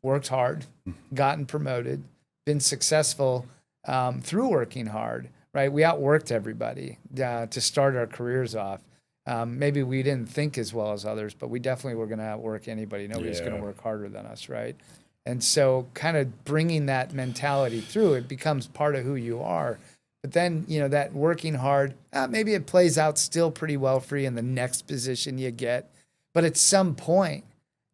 worked hard, gotten promoted, been successful through working hard, right? We outworked everybody to start our careers off. Maybe we didn't think as well as others, but we definitely were going to outwork anybody. Nobody's going to work harder than us, right? And so kind of bringing that mentality through, it becomes part of who you are. But then, that working hard, maybe it plays out still pretty well for you in the next position you get. But at some point,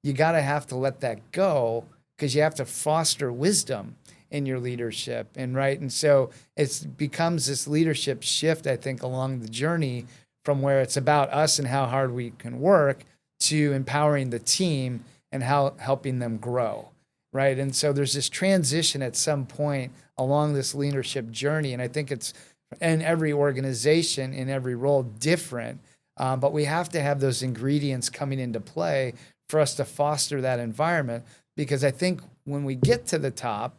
you got to have to let that go because you have to foster wisdom in your leadership. And so it becomes this leadership shift, I think, along the journey from where it's about us and how hard we can work to empowering the team and how helping them grow. Right. And so there's this transition at some point along this leadership journey. And I think it's in every organization, in every role, different. But we have to have those ingredients coming into play for us to foster that environment. Because I think when we get to the top,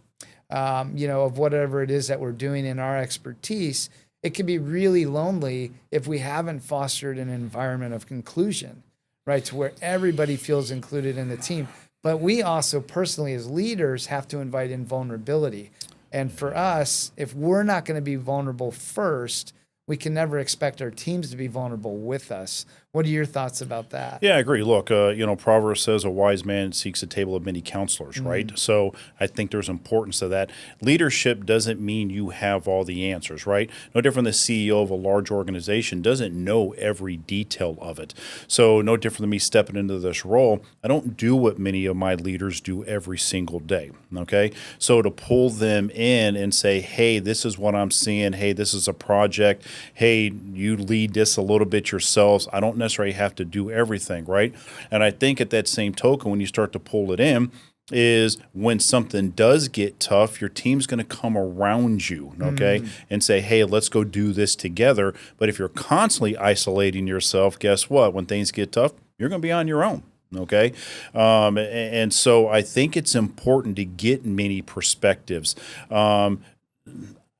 of whatever it is that we're doing in our expertise, it can be really lonely if we haven't fostered an environment of inclusion, right? To where everybody feels included in the team. But we also personally as leaders have to invite in vulnerability. And for us, if we're not going to be vulnerable first, we can never expect our teams to be vulnerable with us. What are your thoughts about that? Yeah, I agree. Look, Proverbs says a wise man seeks a table of many counselors, right? So I think there's importance to that. Leadership doesn't mean you have all the answers, right? No different than the CEO of a large organization doesn't know every detail of it. So no different than me stepping into this role. I don't do what many of my leaders do every single day, okay? So to pull them in and say, hey, this is what I'm seeing. Hey, this is a project. Hey, you lead this a little bit yourselves. I don't necessarily have to do everything, right? And I think at that same token, when you start to pull it in, is when something does get tough, your team's going to come around you, okay, and say, hey, let's go do this together. But if you're constantly isolating yourself, guess what? When things get tough, you're going to be on your own. Okay. And so I think it's important to get many perspectives.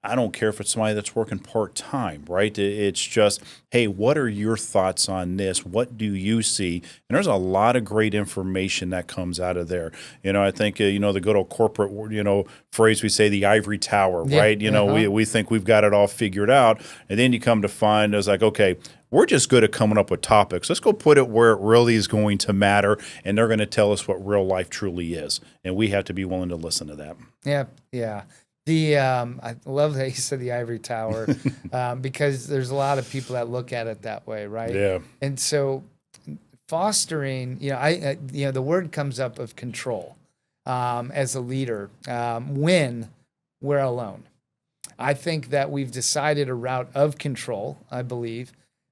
I don't care if it's somebody that's working part-time, right? It's just, hey, what are your thoughts on this? What do you see? And there's a lot of great information that comes out of there. I think, the good old corporate, phrase we say, the ivory tower, right? We think we've got it all figured out. And then you come to find, it's like, okay, we're just good at coming up with topics. Let's go put it where it really is going to matter. And they're going to tell us what real life truly is. And we have to be willing to listen to that. Yeah. Yeah. I love that you said the ivory tower because there's a lot of people that look at it that way, right? Yeah. And so fostering, the word comes up of control as a leader when we're alone. I think that we've decided a route of control, I believe,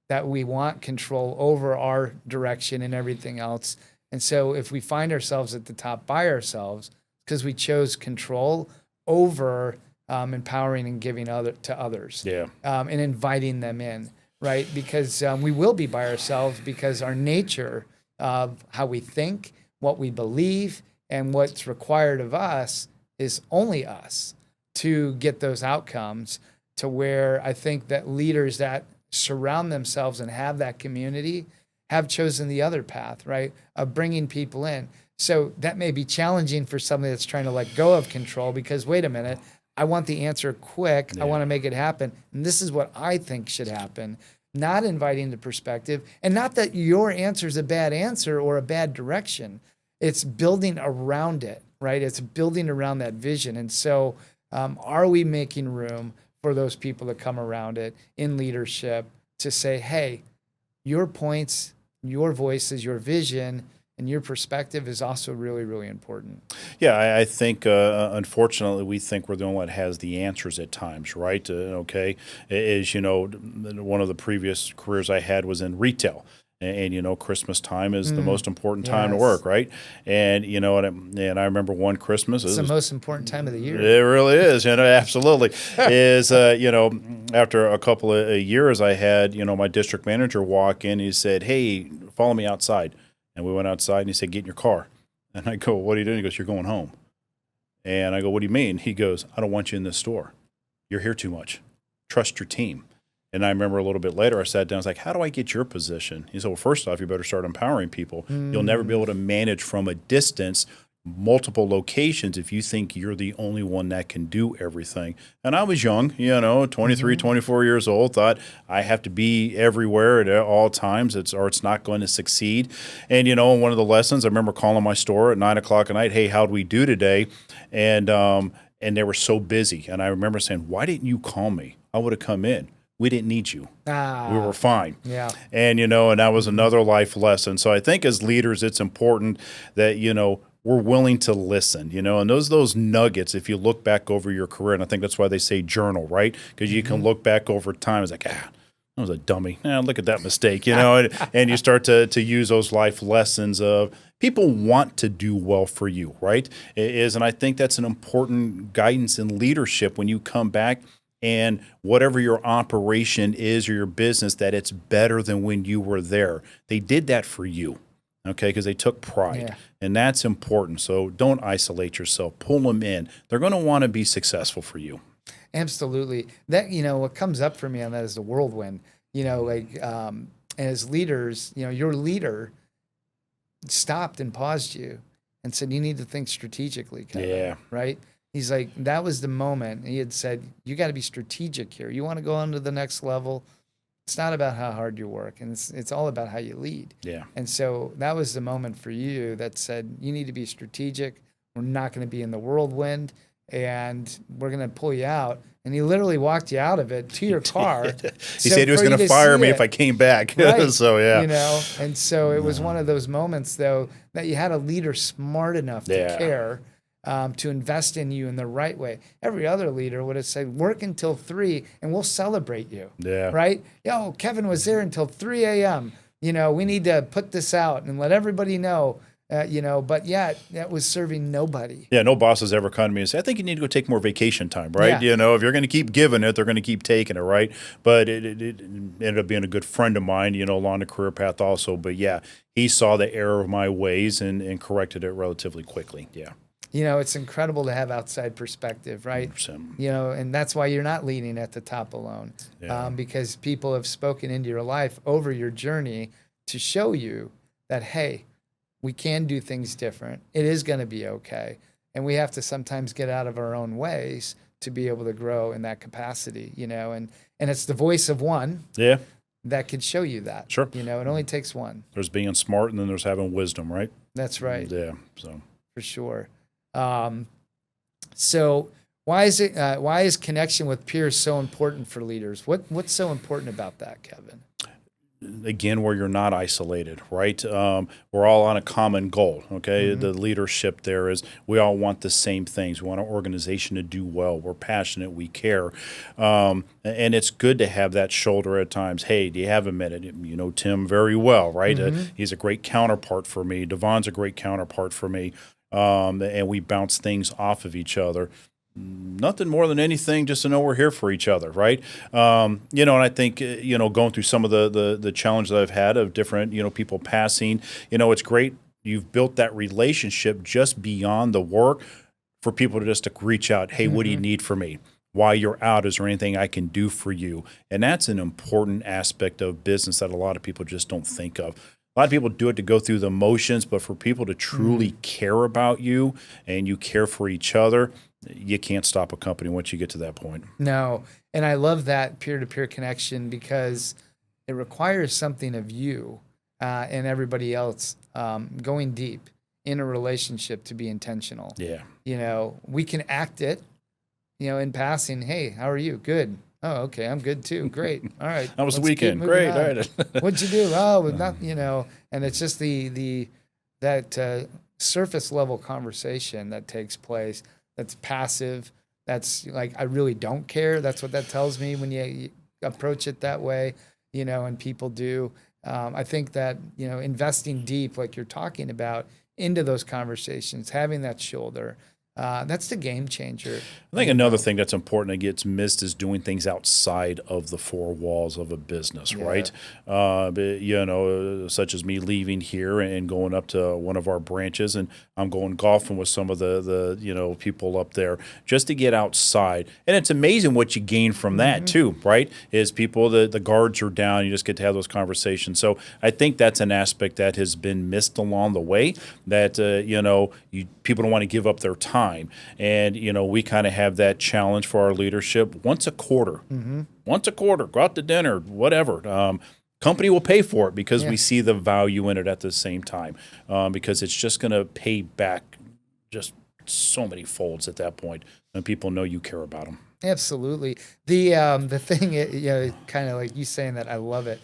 that we want control over our direction and everything else. And so if we find ourselves at the top by ourselves because we chose control over empowering and giving to others, and inviting them in, right? Because we will be by ourselves because our nature of how we think, what we believe, and what's required of us is only us to get those outcomes. To where I think that leaders that surround themselves and have that community have chosen the other path, right, of bringing people in. So that may be challenging for somebody that's trying to let go of control because, wait a minute, I want the answer quick. I want to make it happen. And this is what I think should happen. Not inviting the perspective. And not that your answer is a bad answer or a bad direction. It's building around it, right? It's building around that vision. And so are we making room for those people to come around it in leadership to say, hey, your points, your voices, your vision, and your perspective is also really, really important. Yeah, I think, unfortunately, we think we're the only one that has the answers at times, right? Okay. As one of the previous careers I had was in retail. And Christmas time is the most important time to work, right? And, and I remember one Christmas. It's the most important time of the year. It really is, absolutely. After a couple of years, I had, my district manager walk in. He said, hey, follow me outside. And we went outside, and he said, get in your car. And I go, what are you doing? He goes, you're going home. And I go, what do you mean? He goes, I don't want you in this store. You're here too much. Trust your team. And I remember a little bit later, I sat down, I was like, how do I get your position? He said, well, first off, you better start empowering people. You'll never be able to manage from a distance. multiple locations if you think you're the only one that can do everything. And I was young, 23, 24 years old, thought I have to be everywhere at all times, or it's not going to succeed. And, one of the lessons, I remember calling my store at 9 o'clock at night, hey, how'd we do today? And they were so busy. And I remember saying, why didn't you call me? I would have come in. We didn't need you. We were fine. Yeah. And, and that was another life lesson. So I think as leaders, it's important that, we're willing to listen, and those nuggets, if you look back over your career, and I think that's why they say journal, right? Because you can look back over time. It's like, that was a dummy. Look at that mistake, and you start to use those life lessons of people want to do well for you, right? And I think that's an important guidance in leadership when you come back and whatever your operation is or your business, that it's better than when you were there. They did that for you. Okay, because they took pride, and that's important. So don't isolate yourself. Pull them in. They're going to want to be successful for you. Absolutely. That what comes up for me on that is the whirlwind. As leaders, your leader stopped and paused you and said, "You need to think strategically, Kevin." Yeah. Right. He's like, that was the moment. He had said, "You got to be strategic here. You want to go on to the next level. It's not about how hard you work, and it's all about how you lead." Yeah. And so that was the moment for you that said, you need to be strategic. We're not going to be in the whirlwind, and we're going to pull you out. And he literally walked you out of it to your car. He said he was going to fire me if I came back. Right. So, yeah. And so it was one of those moments, though, that you had a leader smart enough to care, to invest in you in the right way. Every other leader would have said, work until 3 and we'll celebrate you. Yeah. Right? Kevin was there until 3 a.m. We need to put this out and let everybody know, but yet that was serving nobody. Yeah, no boss has ever come to me and said, I think you need to go take more vacation time, right? Yeah. If you're going to keep giving it, they're going to keep taking it, right? But it ended up being a good friend of mine, along the career path also. But yeah, he saw the error of my ways and corrected it relatively quickly. Yeah. It's incredible to have outside perspective, right? 100%. And that's why you're not leading at the top alone, because people have spoken into your life over your journey to show you that, hey, we can do things different. It is going to be okay. And we have to sometimes get out of our own ways to be able to grow in that capacity, and it's the voice of one that could show you that. Sure. It only takes one. There's being smart and then there's having wisdom, right? That's right. Yeah. So for sure. So why is connection with peers so important for leaders? What's so important about that, Kevin? Again, where you're not isolated, right? We're all on a common goal, okay? The leadership there is we all want the same things. We want our organization to do well. We're passionate. We care. And it's good to have that shoulder at times. Hey, do you have a minute? You know Tim very well, right? He's a great counterpart for me. Devon's a great counterpart for me. And we bounce things off of each other. Nothing more than anything, just to know we're here for each other, right? And I think, going through some of the challenge that I've had of different, people passing, it's great. You've built that relationship just beyond the work for people to just to reach out. Hey, what do you need from me? While you're out, is there anything I can do for you? And that's an important aspect of business that a lot of people just don't think of. A lot of people do it to go through the motions, but for people to truly care about you and you care for each other, you can't stop a company once you get to that point. No. And I love that peer-to-peer connection because it requires something of you and everybody else going deep in a relationship to be intentional. Yeah. We can act it, in passing. Hey, how are you? Good. Oh, okay. I'm good too. Great. All right. How was the weekend? Great. All right. What'd you do? Oh, not, and it's just that surface level conversation that takes place. That's passive. That's like, I really don't care. That's what that tells me when you approach it that way, and people do. I think that, investing deep, like you're talking about, into those conversations, having that shoulder, That's the game changer. I think another thing that's important that gets missed is doing things outside of the four walls of a business, right? Such as me leaving here and going up to one of our branches, and I'm going golfing with some of the people up there just to get outside. And it's amazing what you gain from that too, right? Is people, the guards are down, you just get to have those conversations. So I think that's an aspect that has been missed along the way. That people don't want to give up their time, and we kind of have that challenge for our leadership once a quarter. Once a quarter, go out to dinner, whatever. Company will pay for it because we see the value in it at the same time, because it's just going to pay back just so many folds at that point, and people know you care about them. Absolutely. The thing, kind of like you saying that, I love it.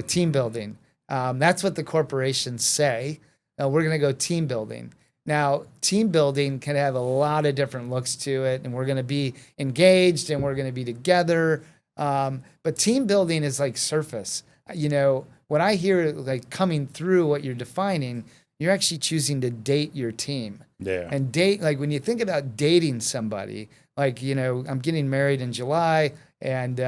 Team building. That's what the corporations say. We're going to go team building. Now, team building can have a lot of different looks to it, and we're going to be engaged and we're going to be together. But team building is like surface. When I hear like coming through what you're defining, you're actually choosing to date your team. Yeah. And date, like when you think about dating somebody, like, I'm getting married in July, and,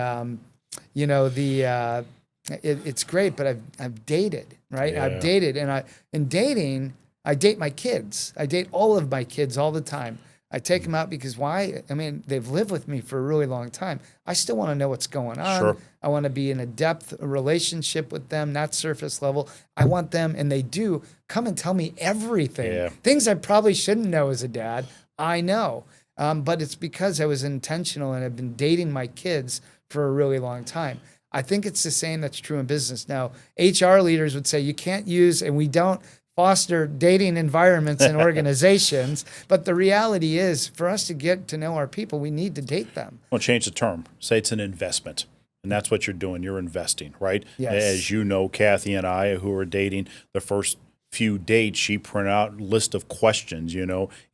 it's great, but I've dated, right? Yeah. I've dated, and in dating, I date my kids. I date all of my kids all the time. I take them out because why? I mean, they've lived with me for a really long time. I still want to know what's going on. Sure. I want to be in a depth relationship with them, not surface level. I want them, and they do, come and tell me everything. Yeah. Things I probably shouldn't know as a dad, I know. But it's because I was intentional and I've been dating my kids for a really long time. I think it's the same that's true in business. Now, HR leaders would say you can't use, and we don't foster dating environments in organizations. But the reality is, for us to get to know our people, we need to date them. Well, change the term. Say it's an investment. And that's what you're doing. You're investing, right? Yes. As you know, Kathy and I, who are dating, the first few dates, she printed out a list of questions,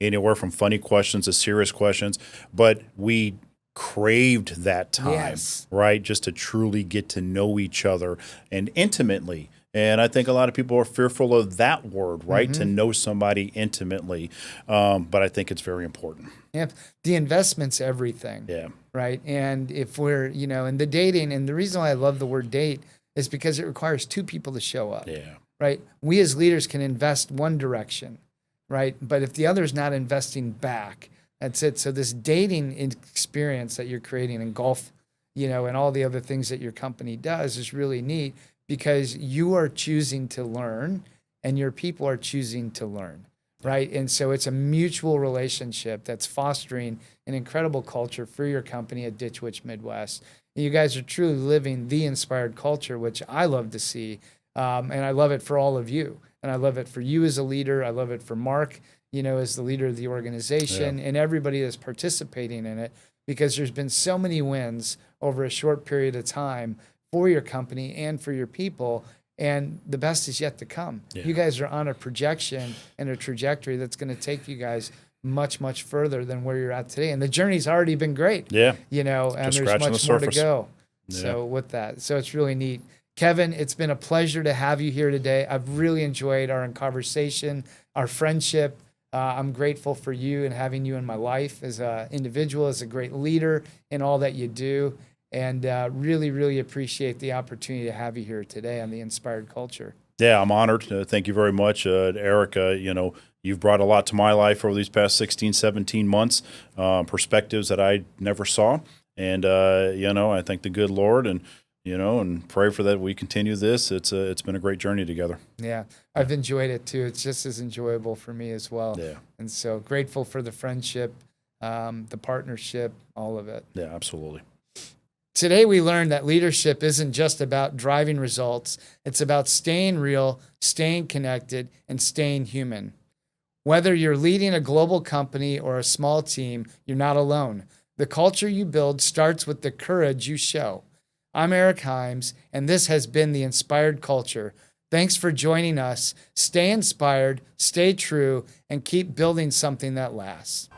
anywhere from funny questions to serious questions. But we craved that time, right? Just to truly get to know each other and intimately. And I think a lot of people are fearful of that word, right? To know somebody intimately. But I think it's very important. Yeah, the investment's everything. Yeah. Right. And if we're, in the dating, and the reason why I love the word date is because it requires two people to show up. Yeah. Right. We as leaders can invest one direction, right? But if the other's not investing back, that's it. So this dating experience that you're creating in golf, and all the other things that your company does is really neat, because you are choosing to learn and your people are choosing to learn, right? And so it's a mutual relationship that's fostering an incredible culture for your company at Ditch Witch Midwest. And you guys are truly living the inspired culture, which I love to see. And I love it for all of you. And I love it for you as a leader. I love it for Mark, as the leader of the organization, and everybody that's participating in it, because there's been so many wins over a short period of time for your company and for your people, and the best is yet to come. Yeah. You guys are on a projection and a trajectory that's going to take you guys much, much further than where you're at today. And the journey's already been great. Yeah. And there's much more to go. Yeah. So with that, so it's really neat. Kevin, it's been a pleasure to have you here today. I've really enjoyed our conversation, our friendship. I'm grateful for you and having you in my life as an individual, as a great leader in all that you do. And really, really appreciate the opportunity to have you here today on the Inspired Culture. Yeah, I'm honored. Thank you very much. Eric, you've brought a lot to my life over these past 16, 17 months, perspectives that I never saw. And, I thank the good Lord and pray for that we continue this. It's been a great journey together. Yeah, I've enjoyed it too. It's just as enjoyable for me as well. Yeah. And so grateful for the friendship, the partnership, all of it. Yeah, absolutely. Today we learned that leadership isn't just about driving results. It's about staying real, staying connected, and staying human. Whether you're leading a global company or a small team, you're not alone. The culture you build starts with the courage you show. I'm Eric Himes, and this has been the Inspired Culture. Thanks for joining us. Stay inspired, stay true, and keep building something that lasts.